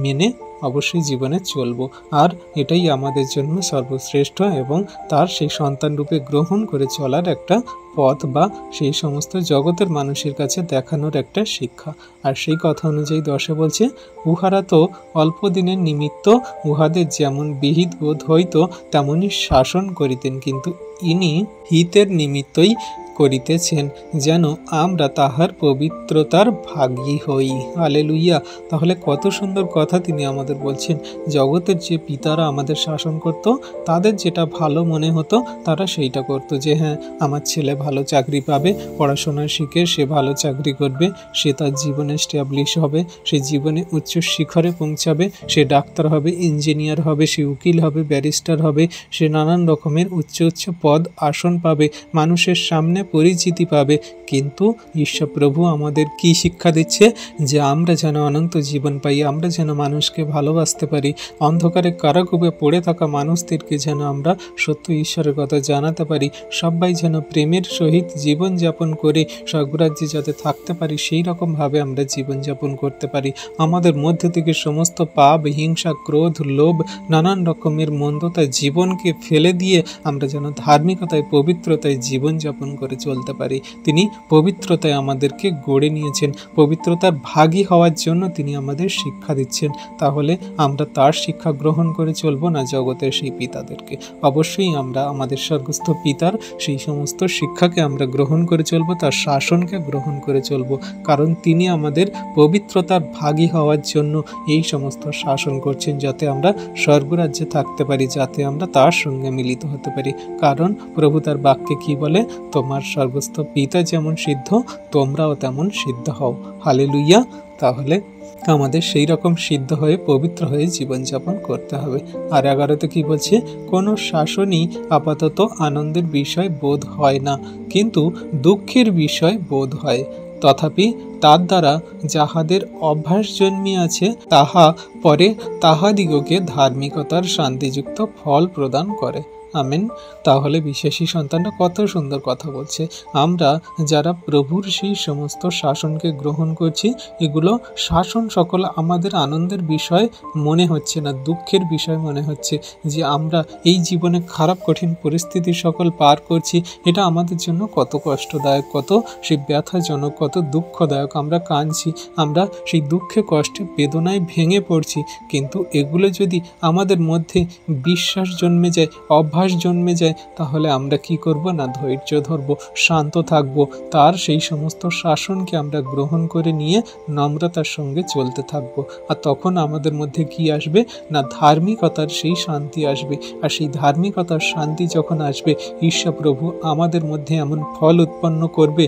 মেনে অবশ্যই জীবনে চলব। আর এটাই আমাদের জন্য সর্বশ্রেষ্ঠ এবং তার সেই সন্তান রূপে গ্রহণ করে চলার একটা পথ, বা সেই সমস্ত জগতের মানুষের কাছে দেখানোর একটা শিক্ষা। আর সেই কথা অনুযায়ী 10 বলছে, উহারা তো অল্প দিনের নিমিত্ত উহাদের যেমন বিহিত বোধ হইত তেমনই শাসন করিতেন, কিন্তু ইনি হিতের নিমিত্তই করিতেছেন, যেন আমরা তাহার পবিত্রতার ভাগী হই। হালেলুইয়া। তাহলে কত সুন্দর কথা তিনি আমাদের বলছেন। জগতের যে পিতারা আমাদের শাসন করত, তাদের যেটা ভালো মনে হতো তারা সেইটা করতো, যে হ্যাঁ আমার ছেলে ভালো চাকরি পাবে, পড়াশোনা শিখে সে ভালো চাকরি করবে, সে তার জীবনে স্ট্যাবলিশ হবে, সে জীবনে উচ্চ শিখরে পৌঁছাবে, সে ডাক্তার হবে, ইঞ্জিনিয়ার হবে, সে উকিল হবে, ব্যারিস্টার হবে, সে নানান রকমের উচ্চ উচ্চ পদ আসন পাবে, মানুষের সামনে পরিচিতি পাবে। কিন্তু ঈশ্বর প্রভু আমাদের কি শিক্ষা দিচ্ছে, যে আমরা যেন অনন্ত জীবন পাই, আমরা যেন মানুষকে ভালোবাসতে পারি, অন্ধকারে কারাকূপে পড়ে থাকা মানুষদেরকে যেন আমরা সত্য ঈশ্বরের কথা জানাতে পারি, সবাই যেন প্রেমের সহিত জীবনযাপন করে স্বর্গরাজ্যে যাতে থাকতে পারি সেই রকমভাবে আমরা জীবনযাপন করতে পারি। আমাদের মধ্যে থেকে সমস্ত পাপ, হিংসা, ক্রোধ, লোভ, নানান রকমের মন্দতা জীবনকে ফেলে দিয়ে আমরা যেন ধার্মিকতায়, পবিত্রতায় জীবনযাপন করে চলতে পারি। তিনি পবিত্রতায় আমাদেরকে গড়ে নিয়েছেন, পবিত্রতার ভাগী হওয়ার জন্য তিনি আমাদের শিক্ষা দিচ্ছেন। তাহলে আমরা তার শিক্ষা গ্রহণ করে চলবো না জগতের সেই পিতাদেরকে? অবশ্যই আমরা আমাদের স্বর্গস্থ পিতার সেই সমস্ত শিক্ষাকে আমরা গ্রহণ করে চলবো, তার শাসনকে গ্রহণ করে চলবো, কারণ তিনি আমাদের পবিত্রতার ভাগী হওয়ার জন্য এই সমস্ত শাসন করছেন, যাতে আমরা স্বর্গরাজ্যে থাকতে পারি, যাতে আমরা তার সঙ্গে মিলিত হতে পারি। কারণ প্রভু তার বাক্যে কি বলে, তোমার স্বর্গস্থ পিতা যেমন সিদ্ধ তোমরাও তেমন সিদ্ধ হও। হালেলুইয়া। তাহলে আমাদের সেই রকম সিদ্ধ হয়ে পবিত্র হয়ে জীবনযাপন করতে হবে। আর 11তে কি বলছে, কোনো শাসনই আপাতত আনন্দের বিষয় বোধ হয় না, কিন্তু দুঃখের বিষয় বোধ হয়। তথাপি তার দ্বারা যাহাদের অভ্যাস জন্মিয়াছে তাহা পরে তাহাদিগকে ধার্মিকতার শান্তিযুক্ত ফল প্রদান করে। আমেন। তাহলে বিশ্বাসী সন্তানরা কত সুন্দর কথা বলছে। আমরা যারা প্রভুর সেই সমস্ত শাসনকে গ্রহণ করছি, এগুলো শাসন সকল আমাদের আনন্দের বিষয় মনে হচ্ছে না, দুঃখের বিষয় মনে হচ্ছে। যে আমরা এই জীবনে খারাপ কঠিন পরিস্থিতি সকল পার করছি, এটা আমাদের জন্য কত কষ্টদায়ক, কত সেই ব্যথাজনক, কত দুঃখদায়ক। আমরা কাঁদছি, আমরা সেই দুঃখে কষ্টে বেদনায় ভেঙে পড়ছি। কিন্তু এগুলো যদি আমাদের মধ্যে বিশ্বাস জন্মে যায়, অভ্যাস জন্মে যায়, তাহলে আমরা কি করব না, ধৈর্য ধরব, শান্ত থাকব, তার সেই সমস্ত শাসনকে আমরা গ্রহণ করে নিয়ে নম্রতার সঙ্গে চলতে থাকব। আর তখন আমাদের মধ্যে কি আসবে না, ধার্মিকতার সেই শান্তি আসবে। আর সেই ধার্মিকতার শান্তি যখন আসবে, ঈশ্বর প্রভু আমাদের মধ্যে এমন ফল উৎপন্ন করবে,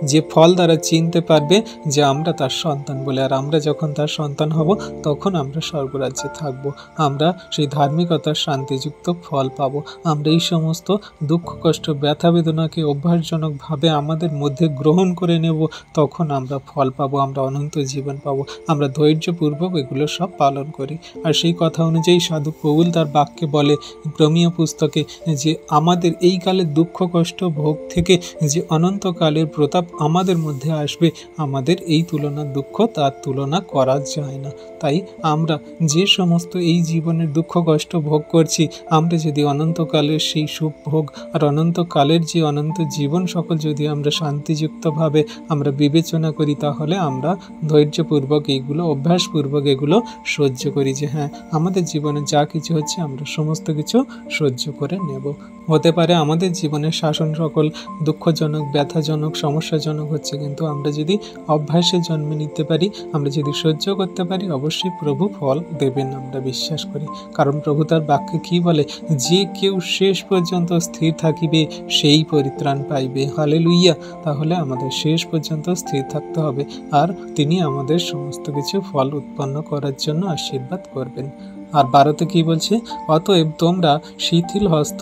যে ফল দ্বারা চিনতে পারবে যে আমরা তার সন্তান বলে। আর আমরা যখন তার সন্তান হব, তখন আমরা স্বর্গরাজ্যে থাকব, আমরা সেই ধার্মিকতার শান্তিযুক্ত ফল পাব। আমরা এই সমস্ত দুঃখ, কষ্ট, ব্যথা, বেদনাকে অভ্যাসজনকভাবে আমাদের মধ্যে গ্রহণ করে নেব, তখন আমরা ফল পাবো, আমরা অনন্ত জীবন পাবো। আমরা ধৈর্যপূর্বক এগুলো সব পালন করি। আর সেই কথা অনুযায়ী সাধু পৌল তার বাক্যে বলে রোমীয় পুস্তকে, যে আমাদের এই কালের দুঃখ, কষ্ট, ভোগ থেকে যে অনন্তকালের প্রতাপ আমাদের মধ্যে আসবে, আমাদের এই তুলনার দুঃখ তার তুলনা করা যায় না। তাই আমরা যে সমস্ত এই জীবনের দুঃখ, কষ্ট ভোগ করছি, আমরা যদি অনন্তকালের সেই সুখ ভোগ আর অনন্তকালের যে অনন্ত জীবন সকল যদি আমরা শান্তিযুক্তভাবে আমরা বিবেচনা করি, তাহলে আমরা ধৈর্যপূর্বক এইগুলো, অভ্যাসপূর্বক এগুলো সহ্য করি, যে হ্যাঁ, আমাদের জীবনে যা কিছু হচ্ছে আমরা সমস্ত কিছু সহ্য করে নেব। হতে পারে আমাদের জীবনের শাসন সকল দুঃখজনক, ব্যথাজনক, সমস্যাজনক হচ্ছে, কিন্তু আমরা যদি অভ্যাসে জন্মে নিতে পারি, আমরা যদি সহ্য করতে পারি, অবশ্যই প্রভু ফল দেবেন, আমরা বিশ্বাস করি। কারণ প্রভু তার বাক্যে কি বলে, যে কেউ শেষ পর্যন্ত স্থির থাকিবে সেই পরিত্রাণ পাইবে। হালেলুইয়া। তাহলে আমাদের শেষ পর্যন্ত স্থির থাকতে হবে, আর তিনি আমাদের সমস্ত কিছু ফল উৎপন্ন করার জন্য আশীর্বাদ করবেন। আর 12তে কি বলছে, অতএব তোমরা শিথিল হস্ত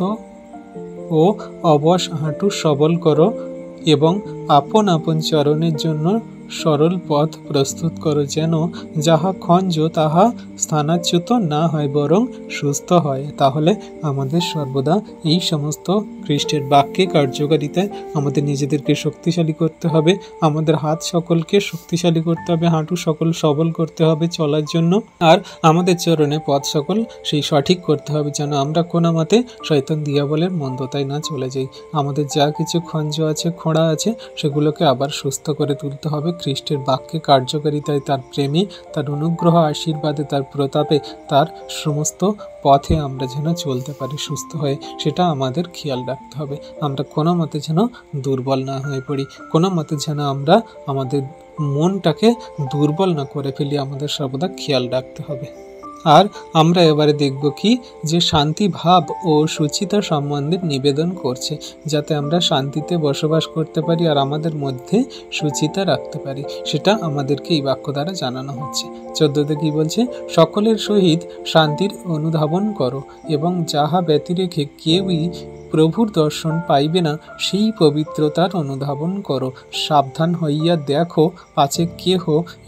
ও অবশ হাঁটু সবল করো এবং আপন আপন চরণের জন্য সরল পথ প্রস্তুত করো, যেন যাহা খঞ্জ তাহা স্থানাচ্যুত না হয়, বরং সুস্থ হয়। তাহলে আমাদের সর্বদা এই সমস্ত খ্রিস্টের বাক্যে কার্যকারিতায় আমাদের নিজেদেরকে শক্তিশালী করতে হবে, আমাদের হাত সকলকে শক্তিশালী করতে হবে, হাঁটু সকল সবল করতে হবে চলার জন্য, আর আমাদের চরণে পথ সকল সেই সঠিক করতে হবে, যেন আমরা কোনো মতে শয়তান দিয়াবলের মন্দতায় না চলে যাই। আমাদের যা কিছু খঞ্জ আছে, খোঁড়া আছে, সেগুলোকে আবার সুস্থ করে তুলতে হবে খ্রিস্টের বাক্যে কার্যকারিতায়, তার প্রেমে, তার অনুগ্রহ, আশীর্বাদে, তার প্রতাপে, তার সমস্ত পথে আমরা যেন চলতে পারি সুস্থ হয়ে, সেটা আমাদের খেয়াল রাখতে হবে। আমরা কোনো মতে যেন দুর্বল না হয়ে পড়ি, কোনো মতে যেন আমরা আমাদের মনটাকে দুর্বল না করে ফেলি, আমাদের সর্বদা খেয়াল রাখতে হবে। আর আমরা এবারে দেখব কি যে শান্তি ভাব ও সুচিতা সম্বন্ধে নিবেদন করছে, যাতে আমরা শান্তিতে বসবাস করতে পারি আর আমাদের মধ্যে সুচিতা রাখতে পারি, সেটা আমাদেরকে এই বাক্য দ্বারা জানানো হচ্ছে। 14তে কি বলছে, সকলের সহিত শান্তির অনুধাবন করো এবং যাহা ব্যতিরেকে কেউই প্রভুর দর্শন পাইবে না সেই পবিত্রতার অনুধাবন করো। সাবধান হইয়া দেখো পাছে কেহ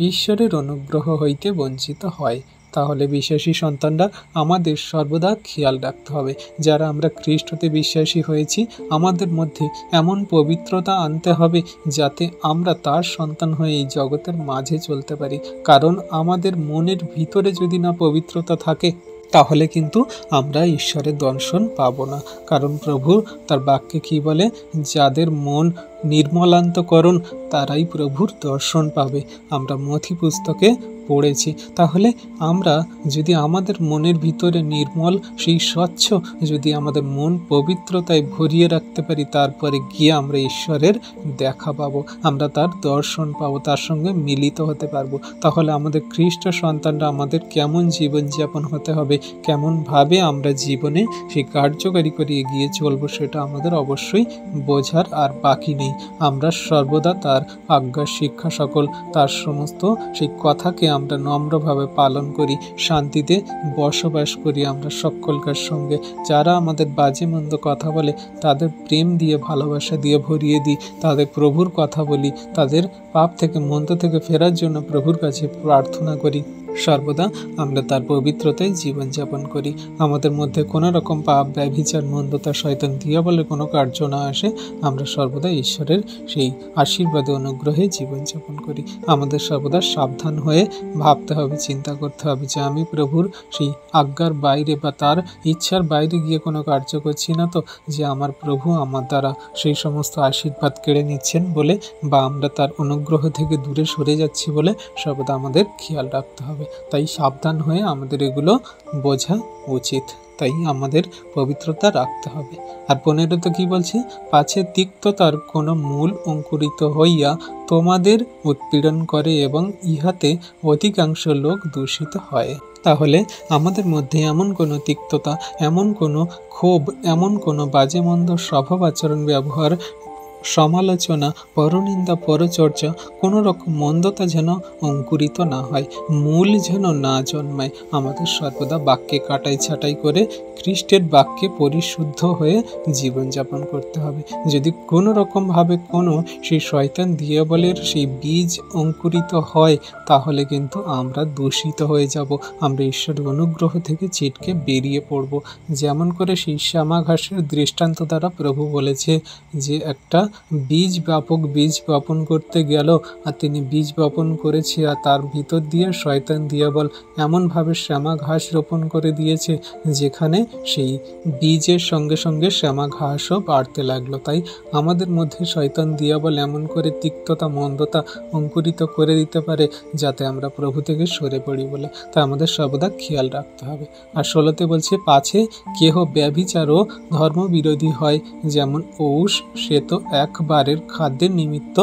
ঈশ্বরের অনুগ্রহ হইতে বঞ্চিত হয়। তাহলে বিশ্বাসী সন্তানরা আমাদের সর্বদা খেয়াল রাখতে হবে, যারা আমরা খ্রিস্টতে বিশ্বাসী হয়েছি আমাদের মধ্যে এমন পবিত্রতা আনতে হবে যাতে আমরা তার সন্তান হয়ে এই জগতের মাঝে চলতে পারি। কারণ আমাদের মনের ভিতরে যদি না পবিত্রতা থাকে তাহলে কিন্তু আমরা ঈশ্বরের দর্শন পাবো না। কারণ প্রভু তার বাক্যে কি বলে, যাদের মন নির্মলান্তকরণ তারাই প্রভুর দর্শন পাবে। আমরা মথি পুস্তকে পড়েছি। তাহলে আমরা যদি আমাদের মনের ভিতরে নির্মল সেই স্বচ্ছ যদি আমাদের মন পবিত্রতায় ভরিয়ে রাখতে পারি, তারপরে গিয়ে আমরা ঈশ্বরের দেখা পাবো, আমরা তার দর্শন পাবো, তার সঙ্গে মিলিত হতে পারবো। তাহলে আমাদের খ্রিস্ট সন্তানরা আমাদের কেমন জীবনযাপন হতে হবে, কেমনভাবে আমরা জীবনে সেই কার্যকারী করে এগিয়ে চলবো, সেটা আমাদের অবশ্যই বোঝার আর বাকি নেই। আমরা সর্বদা তার আজ্ঞা শিক্ষা সকল তার সমস্ত সেই কথাকে আমরা নম্রভাবে পালন করি, শান্তিতে বসবাস করি আমরা সকলকার সঙ্গে। যারা আমাদের বাজে মন্দ কথা বলে তাদের প্রেম দিয়ে ভালোবাসা দিয়ে ভরিয়ে দিই, তাদের প্রভুর কথা বলি, তাদের পাপ থেকে মন্দ থেকে ফেরার জন্য প্রভুর কাছে প্রার্থনা করি। সর্বদা আমরা তার পবিত্রতায় জীবনযাপন করি। আমাদের মধ্যে কোনো রকম পাপ ব্যভিচার মন্দতা শয়তান দিয়াবলের কোনো কার্য না আসে। আমরা সর্বদা ঈশ্বরের সেই আশীর্বাদে অনুগ্রহে জীবনযাপন করি। আমাদের সর্বদা সাবধান হয়ে ভাবতে হবে, চিন্তা করতে হবে যে আমি প্রভুর সেই আজ্ঞার বাইরে বা তার ইচ্ছার বাইরে গিয়ে কোনো কার্য করছি না তো, যে আমার প্রভু আমার দ্বারা সেই সমস্ত আশীর্বাদ কেড়ে নিচ্ছেন বলে, বা আমরা তার অনুগ্রহ থেকে দূরে সরে যাচ্ছি বলে সর্বদা আমাদের খেয়াল রাখতে হবে। তাই সাবধান হয়ে আমাদের এগুলো বোঝা উচিত, তাই আমাদের পবিত্রতা রাখতে হবে। আর 15তে কি বলছে, পাছে তিক্ততার কোনো মূল অঙ্কুরিত হইয়া তোমাদের উৎপীড়ন করে এবং ইহাতে অধিকাংশ লোক দূষিত হয়। তাহলে আমাদের মধ্যে এমন কোনো তিক্ততা, এমন কোনো ক্ষোভ, এমন কোনো বাজে মন্দ স্বভাব আচরণ ব্যবহার সমালোচনা পরনিন্দা পরচর্চা কোনো রকম মন্দতা যেন অঙ্কুরিত না হয়, মূল যেন না জন্মায়। আমাদের সর্বদা বাক্যে কাটাই ছাটাই করে খ্রিস্টের বাক্যে পরিশুদ্ধ হয়ে জীবনযাপন করতে হবে। যদি কোনো রকমভাবে কোনো সেই শয়তান দিয়াবলের সেই বীজ অঙ্কুরিত হয় তাহলে কিন্তু আমরা দূষিত হয়ে যাব, আমরা ঈশ্বরের অনুগ্রহ থেকে ছিটকে বেরিয়ে পড়ব। যেমন করে সেই শ্যামা ঘাসের দৃষ্টান্ত দ্বারা প্রভু বলেছে যে একটা বীজ বপন করতে গেল, আর তিনি বীজ বপন করেছে আর তার ভিতর দিয়ে শয়তান দিয়াবল এমনভাবে শ্যামা ঘাস রোপণ করে দিয়েছে যেখানে সেই বীজের সঙ্গে সঙ্গে শ্যামা ঘাসও বাড়তে লাগলো। তাই আমাদের মধ্যে শয়তান দিয়াবল এমন করে তিক্ততা মন্দতা অঙ্কুরিত করে দিতে পারে যাতে আমরা প্রভু থেকে সরে পড়ি বলে, তাই আমাদের সর্বদা খেয়াল রাখতে হবে। আর 16তে বলছে, পাছে কেহ ব্যভিচার ও ধর্মবিরোধী হয়, যেমন ঔষ সে তো একবারের খাদ্যের নিমিত্ত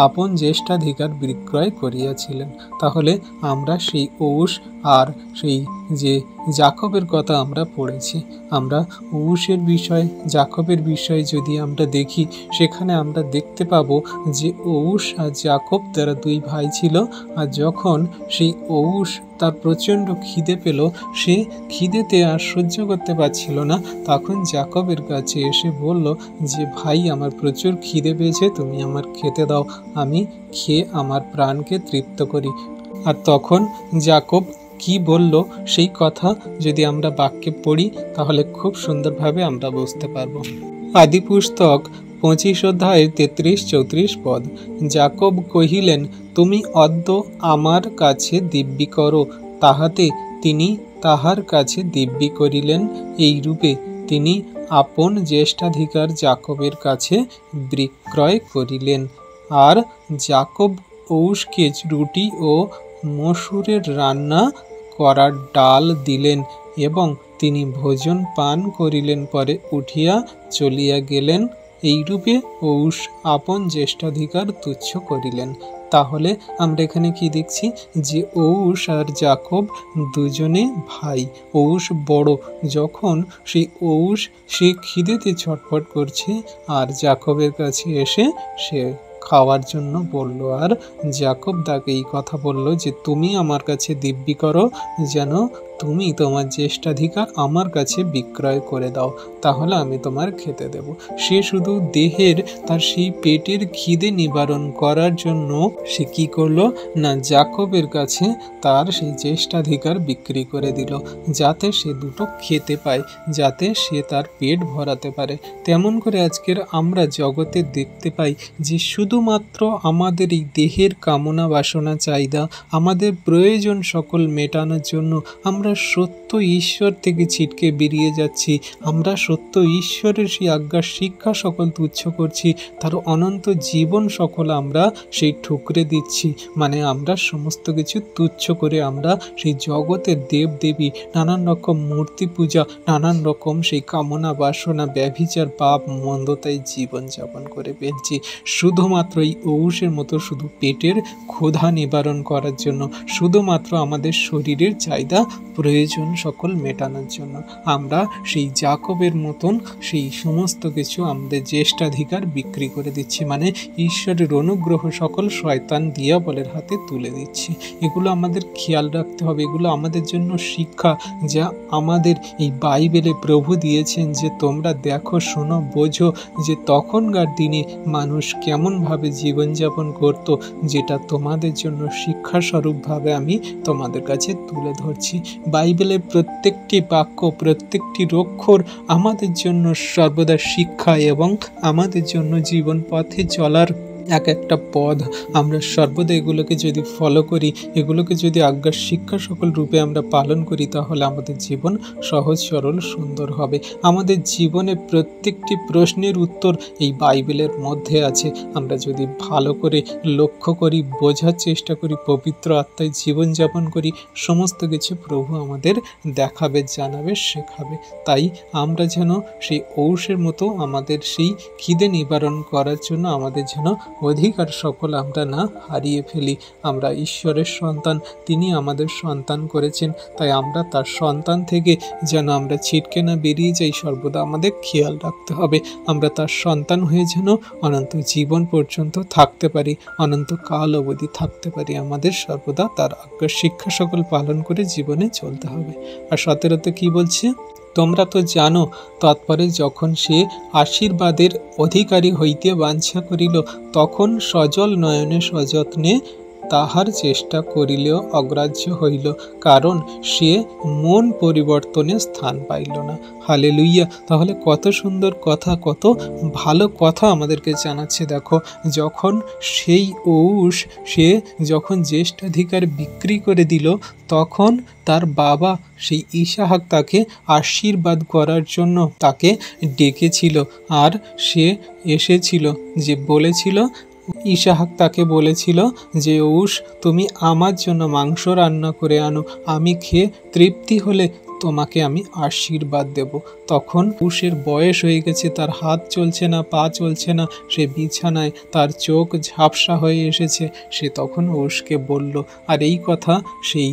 আপন জ্যেষ্ঠাধিকার বিক্রয় করিয়াছিলেন। তাহলে আমরা সেই ঔষ আর সেই যে যাকবের কথা আমরা পড়েছি, আমরা ঔষের বিষয় যাকবের বিষয় যদি আমরা দেখি, সেখানে আমরা দেখতে পাবো যে ঔষ আর যাকব তারা দুই ভাই ছিল। আর যখন সেই ঔষ তার প্রচণ্ড খিদে পেল, সে খিদেতে আর সহ্য করতে পারছিল না, তখন যাকবের কাছে এসে বলল যে ভাই আমার প্রচুর খিদে পেয়েছে, তুমি আমার খেতে দাও, আমি খেয়ে আমার প্রাণকে তৃপ্ত করি। আর তখন যাকব কি বলল সেই কথা যদি আমরা বাক্যে পড়ি তাহলে খুব সুন্দরভাবে আমরা বুঝতে পারবো। আদি পুস্তক 25 অধ্যায়ের 33-34 পদ। যাকব কহিলেন, তুমি অদ্য আমার কাছে দিব্যি করো। তাহাতে তিনি তাহার কাছে দিব্যি করিলেন। এই রূপে তিনি আপন জ্যেষ্ঠাধিকার যাকবের কাছে বিক্রয় করিলেন। আর যাকব ঔষকে রুটি ও মসুরের রান্না করার ডাল দিলেন এবং তিনি ভোজন পান করিলেন, পরে উঠিয়া চলিয়া গেলেন এইরূপে ঔষ আপন জ্যেষ্ঠাধিকার তুচ্ছ করিলেন। তাহলে আমরা এখানে কি দেখছি যে ঔষ আর যাকব দুজনে ভাই। ঔষ বড়, যখন সেই ঔষ সে খিদেতে ছটফট করছে আর যাকবের কাছে এসে সে খাওয়ার জন্য বলল, আর যাকব তাকে এই কথা বলল যে তুমি আমার কাছে দিব্যি করো যেন তুমি তোমার জ্যেষ্ঠাধিকার আমার কাছে বিক্রয় করে দাও, তাহলে আমি তোমার খেতে দেব। সে শুধু দেহের তার সেই পেটের খিদে নিবারণ করার জন্য সে কি করলো না, যাকবের কাছে তার সেই জ্যেষ্ঠাধিকার বিক্রি করে দিল, যাতে সে দুটো খেতে পায়, যাতে সে তার পেট ভরাতে পারে। তেমন করে আজকের আমরা জগতে দেখতে পাই যে শুধুমাত্র আমাদের এই দেহের কামনা বাসনা চাহিদা, আমাদের প্রয়োজন সকল মেটানোর জন্য আমরা সত্য ঈশ্বর থেকে ছিটকে বেরিয়ে যাচ্ছি। আমরা সত্য ঈশ্বরের সেই আজ্ঞার শিক্ষা সকল তুচ্ছ করছি, তার অনন্ত জীবন সকল আমরা সেই ঠুকরে দিচ্ছি। মানে আমরা সমস্ত কিছু তুচ্ছ করে আমরা সেই জগতের দেব দেবী, নানান রকম মূর্তি পূজা, নানান রকম সেই কামনা বাসনা, ব্যভিচার, পাপ, মন্দতায় জীবনযাপন করে ফেলছি, শুধুমাত্র এই ঔষের মতো শুধু পেটের ক্ষুধা নিবারণ করার জন্য, শুধুমাত্র আমাদের শরীরের চাহিদা প্রয়োজন সকল মেটানোর জন্য। আমরা সেই যাকবের মতন সেই সমস্ত কিছু আমাদের জ্যেষ্ঠাধিকার বিক্রি করে দিচ্ছি, মানে ঈশ্বরের অনুগ্রহ সকল শয়তান দিয়াবলের হাতে তুলে দিচ্ছি। এগুলো আমাদের খেয়াল রাখতে হবে, এগুলো আমাদের জন্য শিক্ষা, যা আমাদের এই বাইবেলে প্রভু দিয়েছেন যে তোমরা দেখো, শোনো, বোঝো যে তখনকার দিনে মানুষ কেমনভাবে জীবনযাপন করত, যেটা তোমাদের জন্য শিক্ষাস্বরূপভাবে আমি তোমাদের কাছে তুলে ধরছি। বাইবেলের প্রত্যেকটি বাক্য, প্রত্যেকটি অক্ষর আমাদের জন্য সর্বদা শিক্ষা এবং আমাদের জন্য জীবন পথে চলার এক একটা পথ। আমরা সর্বদা এগুলোকে যদি ফলো করি, এগুলোকে যদি আজ্ঞার শিক্ষা সকল রূপে আমরা পালন করি, তাহলে আমাদের জীবন সহজ সরল সুন্দর হবে। আমাদের জীবনে প্রত্যেকটি প্রশ্নের উত্তর এই বাইবেলের মধ্যে আছে। আমরা যদি ভালো করে লক্ষ্য করি, বোঝার চেষ্টা করি, পবিত্র আত্মায় জীবনযাপন করি, সমস্ত কিছু প্রভু আমাদের দেখাবে, জানাবে, শেখাবে। তাই আমরা যেন সেই ঔষের মতো আমাদের সেই খিদে নিবারণ করার জন্য আমাদের যেন অধিকার সকল আমরা না হারিয়ে ফেলি। আমরা ঈশ্বরের সন্তান, তিনি আমাদের সন্তান করেছেন, তাই আমরা তার সন্তান থেকে যেন আমরা ছিটকে না বেরিয়ে যাই, সর্বদা আমাদের খেয়াল রাখতে হবে। আমরা তার সন্তান হয়ে যেন অনন্ত জীবন পর্যন্ত থাকতে পারি, অনন্ত কাল অবধি থাকতে পারি। আমাদের সর্বদা তার আজ্ঞার শিক্ষা সকল পালন করে জীবনে চলতে হবে। আর 17তে কি বলছে, তোমরা তো জানো, তৎপরে যখন সে আশীর্বাদের অধিকারী হইতে বাঞ্ছা করিল, তখন সজল নয়নে সযত্নে তাহার চেষ্টা করিলেও অগ্রাহ্য হইল, কারণ সে মন পরিবর্তনে স্থান পাইল না। হালেলুইয়া! তাহলে কত সুন্দর কথা, কত ভালো কথা আমাদেরকে জানাচ্ছে। দেখো, যখন সেই ঔষ সে যখন জ্যেষ্ঠাধিকার বিক্রি করে দিল, তখন তার বাবা সেই ইসাহাক তাকে আশীর্বাদ করার জন্য তাকে ডেকেছিল, আর সে এসেছিল, যে বলেছিল, ইসাহাক তাকে বলেছিল যে ঔষ তুমি আমার জন্য মাংস রান্না করে আনো, আমি খেয়ে তৃপ্তি হলে তোমাকে আমি আশীর্বাদ দেব। তখন ঔষের বয়স হয়ে গেছে, তার হাত চলছে না, পা চলছে না, সে বিছানায়, তার চোখ ঝাপসা হয়ে এসেছে। সে তখন ঔষকে বলল, আর এই কথা সেই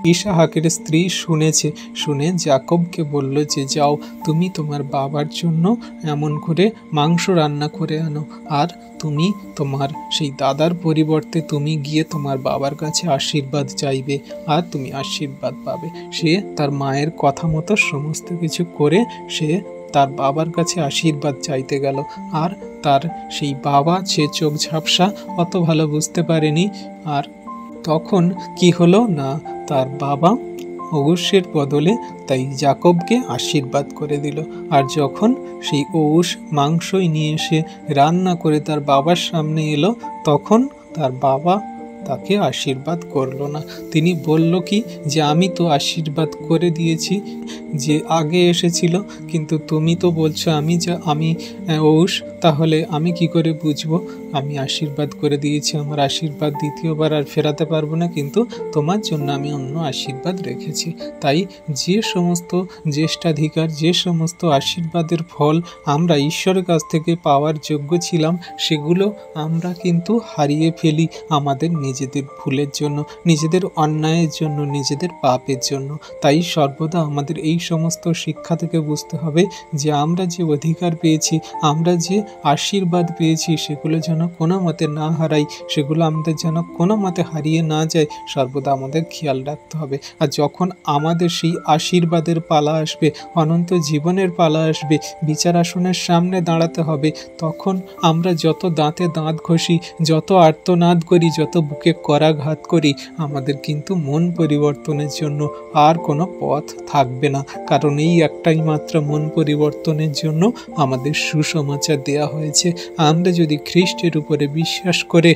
ইসাহাকের স্ত্রী শুনেছে। শুনে যাকবকে বলল যে যাও, তুমি তোমার বাবার জন্য এমন করে মাংস রান্না করে আনো, আর তুমি তোমার সেই দাদার পরিবর্তে তুমি গিয়ে তোমার বাবার কাছে আশীর্বাদ চাইবে, আর তুমি আশীর্বাদ পাবে। সে তার মায়ের কথা মতো সমস্ত কিছু করে সে তার বাবার কাছে আশীর্বাদ চাইতে গেল। আর তার সেই বাবা, সে চোখ ঝাপসা, অত ভালো বুঝতে পারেনি। আর তখন কি হলো না, তার বাবা ঔষের বদলে তাই যাকবকে আশীর্বাদ করে দিল। আর যখন সেই ঔষ মাংসই নিয়ে এসে রান্না করে তার বাবার সামনে এলো, তখন তার বাবা তাকে আশীর্বাদ করলো না। তিনি বলল কি যে আমি তো আশীর্বাদ করে দিয়েছি যে আগে এসেছিল, কিন্তু তুমি তো বলছো আমি ঔষ, তাহলে আমি কি করে বুঝবো? আমি আশীর্বাদ করে দিয়েছি, আমার আশীর্বাদ দ্বিতীয়বার আর ফেরাতে পারবো না, কিন্তু তোমার জন্য আমি অন্য আশীর্বাদ রেখেছি। তাই যে সমস্ত জ্যেষ্ঠাধিকার, যে সমস্ত আশীর্বাদের ফল আমরা ঈশ্বরের কাছ থেকে পাওয়ার যোগ্য ছিলাম, সেগুলো আমরা কিন্তু হারিয়ে ফেলি আমাদের নিজেদের ভুলের জন্য, নিজেদের অন্যায়ের জন্য, নিজেদের পাপের জন্য। তাই সর্বদা আমাদের এই সমস্ত শিক্ষা থেকে বুঝতে হবে যে আমরা যে অধিকার পেয়েছি, আমরা যে আশীর্বাদ পেয়েছি, সেগুলো যেন কোনো মতে না হারাই, সেগুলো আমাদের যেন কোনো মতে হারিয়ে না যায়, সর্বদা আমাদের খেয়াল রাখতে হবে। আর যখন আমাদের সেই আশীর্বাদের পালা আসবে, অনন্ত জীবনের পালা আসবে, বিচার আসনের সামনে দাঁড়াতে হবে, তখন আমরা যত দাঁতে দাঁত ঘষি, যত আর্তনাদ করি, যত বুকে করাঘাত করি, আমাদের কিন্তু মন পরিবর্তনের জন্য আর কোনো পথ থাকবে না। কারণ এই একটাই মাত্র মন পরিবর্তনের জন্য আমাদের সুসমাচার দেয়া হয়েছে। আমরা যদি খ্রিস্টের উপরে বিশ্বাস করে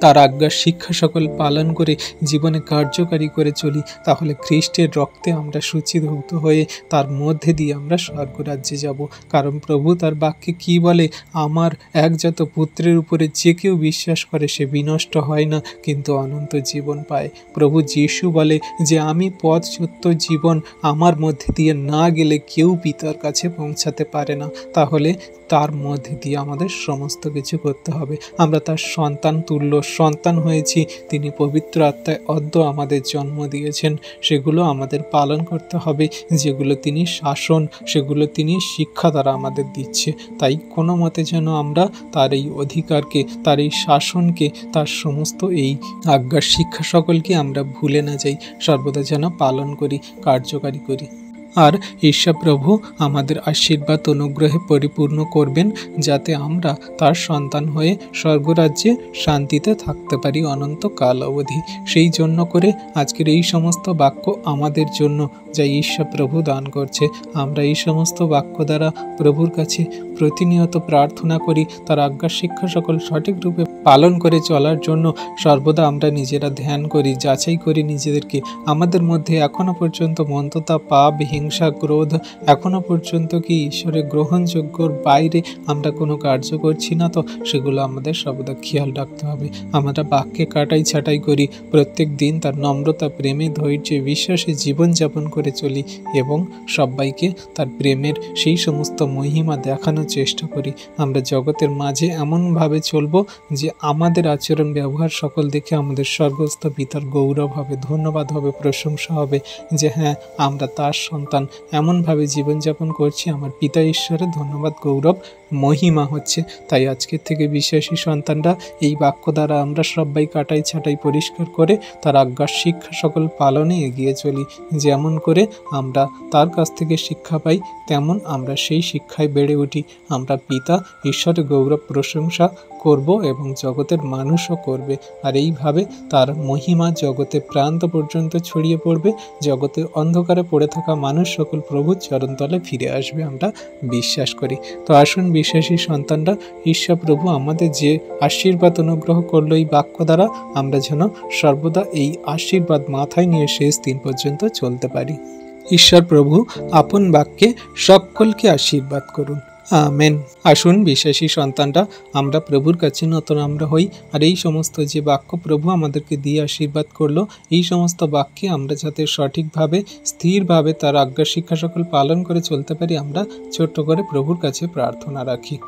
তার আজ্ঞার শিক্ষা সকল পালন করে জীবনে কার্যকারী করে চলি, তাহলে খ্রিস্টের রক্তে আমরা সূচিধৌত হয়ে তার মধ্যে দিয়ে আমরা স্বর্গরাজ্যে যাব। কারণ প্রভু তার বাক্যে কি বলে? আমার একজাত পুত্রের উপরে যে কেউ বিশ্বাস করে সে বিনষ্ট হয় না, কিন্তু অনন্ত জীবন পায়। প্রভু যিশু বলে যে আমি পথ, সত্য, জীবন, আমার মধ্যে দিয়ে না গেলে কেউ পিতার কাছে পৌঁছাতে পারে না। তাহলে তার মধ্যে দিয়ে আমাদের সমস্ত কিছু করতে হবে। আমরা তার সন্তান তুল্য সন্তান হয়েছি। তিনি পবিত্র আত্মায় অদ্য আমাদের জন্ম দিয়েছেন, সেগুলো আমাদের পালন করতে হবে। যেগুলো তিনি শাসন, সেগুলো তিনি শিক্ষা দ্বারা আমাদের দিচ্ছে। তাই কোনো মতে যেন আমরা তার এই অধিকারকে, তার এই শাসনকে, তার সমস্ত এই আজ্ঞার শিক্ষা সকলকে আমরা ভুলে না যাই, সর্বদা যেন পালন করি, কার্যকারী করি। আর ঈশ্বর প্রভু আমাদের আশীর্বাদ অনুগ্রহে পরিপূর্ণ করবেন, যাতে আমরা তার সন্তান হয়ে স্বর্গরাজ্যে শান্তিতে থাকতে পারি অনন্তকাল অবধি। সেই জন্য করে আজকের এই সমস্ত বাক্য আমাদের জন্য, যা ঈশ্বর প্রভু দান করছে। আমরা এই সমস্ত বাক্য দ্বারা প্রভুর কাছে প্রতিনিয়ত প্রার্থনা করি তার আজ্ঞা শিক্ষা সকল সঠিক রূপে পালন করে চলার জন্য। সর্বদা আমরা নিজেরা ধ্যান করি, যাচাই করি নিজেদেরকে। আমাদের মধ্যে এখনো পর্যন্ত মন্দতা, পাপ, হিংসা, ক্রোধ এখনো পর্যন্ত কি ঈশ্বরের গ্রহণযোগ্যর বাইরে আমরা কোনো কার্য করছি না? তো সেগুলো আমাদের সর্বদা খেয়াল রাখতে হবে। আমরা বাক্যে কাটাই ছাটাই করি, প্রত্যেক দিন তার নম্রতা, প্রেমে, ধৈর্যে, বিশ্বাসে জীবনযাপন করে চলি এবং সবাইকে তার প্রেমের সেই সমস্ত মহিমা দেখানোর চেষ্টা করি। আমরা জগতের মাঝে এমনভাবে চলবো যে আমাদের আচরণ ব্যবহার সকল দেখে আমাদের স্বর্গস্থ পিতার গৌরব হবে, ধন্যবাদ হবে, প্রশংসা হবে যে হ্যাঁ, আমরা তার সন্তান, এমনভাবে জীবনযাপন করছি, আমার পিতা ঈশ্বরের ধন্যবাদ, গৌরব, মহিমা হচ্ছে। তাই আজকের থেকে বিশ্বাসী সন্তানরা এই বাক্য দ্বারা আমরা সবাই কাটাই ছাটাই পরিষ্কার করে তার আজ্ঞার শিক্ষা সকল পালনে এগিয়ে চলি। যেমন করে আমরা তার কাছ থেকে শিক্ষা পাই, তেমন আমরা সেই শিক্ষায় বেড়ে উঠি। আমরা পিতা ঈশ্বরের গৌরব প্রশংসা করব এবং জগতের মানুষও করবে। আর এইভাবে তার মহিমা জগতে প্রান্ত পর্যন্ত ছড়িয়ে পড়বে। জগতে অন্ধকারে পড়ে থাকা মানুষ সকল প্রভুর চরণতলে ফিরে আসবে, আমরা বিশ্বাস করি। তো আসুন বিশ্বাসী সন্তানরা, ঈশ্বর প্রভু আমাদের যে আশীর্বাদ অনুগ্রহ করলো এই বাক্য দ্বারা, আমরা যেন সর্বদা এই আশীর্বাদ মাথায় নিয়ে শেষ দিন পর্যন্ত চলতে পারি। ঈশ্বর প্রভু আপন বাক্যে সকলকে আশীর্বাদ করুন। আমেন। আসুন বিশ্বাসী সন্তানরা, আমরা প্রভুর কাছে নতুন আমরা হই। আর এই সমস্ত যে বাক্য প্রভু আমাদেরকে দিয়ে আশীর্বাদ করলো, এই সমস্ত বাক্যে আমরা যাতে সঠিকভাবে, স্থিরভাবে তার আজ্ঞা শিক্ষা সকল পালন করে চলতে পারি, আমরা ছোট্ট করে প্রভুর কাছে প্রার্থনা রাখি।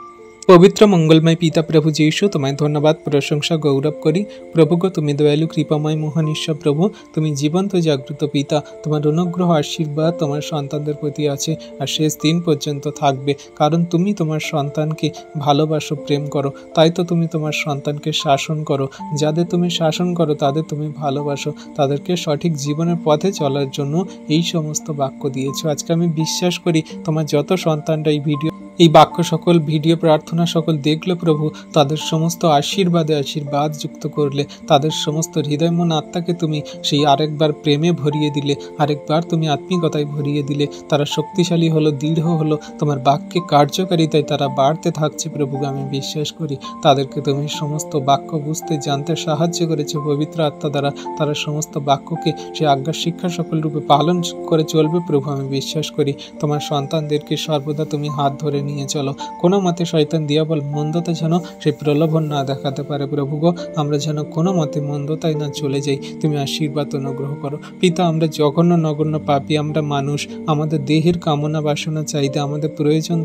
পবিত্র মঙ্গলময় পিতা প্রভু যীশু, তোমায় ধন্যবাদ, প্রশংসা, গৌরব করি। প্রভুগো, তুমি দয়ালু, কৃপাময়, মহান ঈশ্বর প্রভু, তুমি জীবন্ত জাগ্রত পিতা। তোমার অনুগ্রহ, আশীর্বাদ তোমার সন্তানদের প্রতি আছে আর শেষ দিন পর্যন্ত থাকবে। কারণ তুমি তোমার সন্তানকে ভালোবাসো, প্রেম করো। তাই তো তুমি তোমার সন্তানকে শাসন করো। যাদের তুমি শাসন করো তাদের তুমি ভালোবাসো, তাদেরকে সঠিক জীবনের পথে চলার জন্য এই সমস্ত বাক্য দিয়েছো। আজকে আমি বিশ্বাস করি তোমার যত সন্তানরা এই ভিডিও এই বাক্য সকল ভিডিও প্রার্থনা সকল দেখলে প্রভু তাদের সমস্ত আশীর্বাদে আশীর্বাদ যুক্ত করলে, তাদের সমস্ত হৃদয় মন আত্মাকে তুমি সেই আরেকবার প্রেমে ভরিয়ে দিলে, আরেকবার তুমি আত্মিকতায় ভরিয়ে দিলে। তারা শক্তিশালী হলো, দৃঢ় হলো, তোমার বাক্যে কার্যকারিতায় তারা বাড়তে থাকছে প্রভু। আমি বিশ্বাস করি তাদেরকে তুমি সমস্ত বাক্য বুঝতে জানতে সাহায্য করেছে পবিত্র আত্মা দ্বারা। তারা সমস্ত বাক্যকে সে আজ্ঞা শিক্ষা সকল রূপে পালন করে চলবে প্রভু। আমি বিশ্বাস করি তোমার সন্তানদেরকে সর্বদা তুমি হাত ধরে নিয়ে চলো। কোনো মতে শয়তান দিয়াবল মন্দতা যেন সেই প্রলোভন না দেখাতে পারে প্রভু গো। আমরা যেন কোনো মতে মন্দতায় না চলে যাই। তুমি আশীর্বাদ অনুগ্রহ করো পিতা। আমরা জঘন্য নগণ্য পাপী, আমরা মানুষ, আমাদের দেহের কামনা বাসনা চাইতে আমাদের প্রয়োজন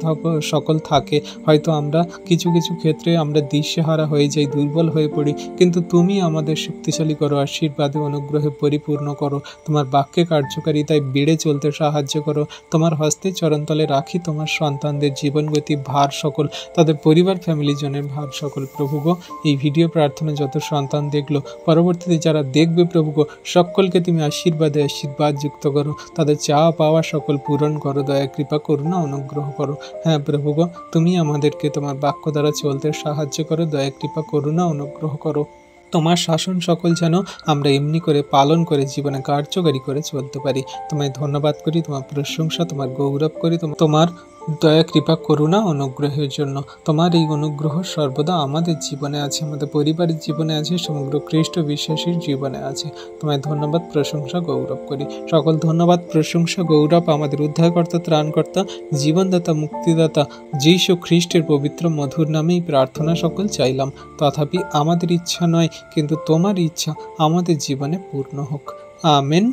সকল থাকে। হয়তো আমরা কিছু কিছু ক্ষেত্রে আমরা দিশেহারা হয়ে যাই, দুর্বল হয়ে পড়ি, কিন্তু তুমি আমাদের শক্তিশালী করো, আশীর্বাদে অনুগ্রহে পরিপূর্ণ করো। তোমার বাক্যে কার্যকারিতায় বেড়ে চলতে সাহায্য করো। তোমার হস্তে চরণতলে রাখি তোমার সন্তানদের জীবনগতি ভার সকল, তাদের পরিবার ফ্যামিলি জনের ভার সকল প্রভু গো। এই ভিডিও প্রার্থনা যত সন্তান দেখলো, পরবর্তীতে যারা দেখবে প্রভু গো, সকলকে তুমি আশীর্বাদে আশীর্বাদ যুক্ত করো। তাদের চাওয়া পাওয়া সকল পূরণ করো, দয়া কৃপা করুণা অনুগ্রহ করো। হ্যাঁ প্রভু গো, তুমি আমাদেরকে তোমার বাক্য দ্বারা চলতে সাহায্য করো, দয়া কৃপা করুণা অনুগ্রহ করো। তোমার শাসন সকল যেন আমরা এমনি করে পালন করে জীবনে কার্যকারী করে চলতে পারি। তোমায় ধন্যবাদ করি, তোমার প্রশংসা, তোমার গৌরব করি তোমার দয়া কৃপা করুণা অনুগ্রহের জন্য। তোমার এই অনুগ্রহ সর্বদা আমাদের জীবনে আছে, আমাদের পরিবারের জীবনে আছে, সমগ্র খ্রিস্ট বিশ্বাসীর জীবনে আছে। তোমায় ধন্যবাদ প্রশংসা গৌরব করি। সকল ধন্যবাদ প্রশংসা গৌরব আমাদের উদ্ধারকর্তা, ত্রাণকর্তা, জীবনদাতা, মুক্তিদাতা যীশু খ্রিস্টের পবিত্র মধুর নামেই প্রার্থনা সকল চাইলাম। তথাপি আমাদের ইচ্ছা নয়, কিন্তু তোমার ইচ্ছা আমাদের জীবনে পূর্ণ হোক। আমেন।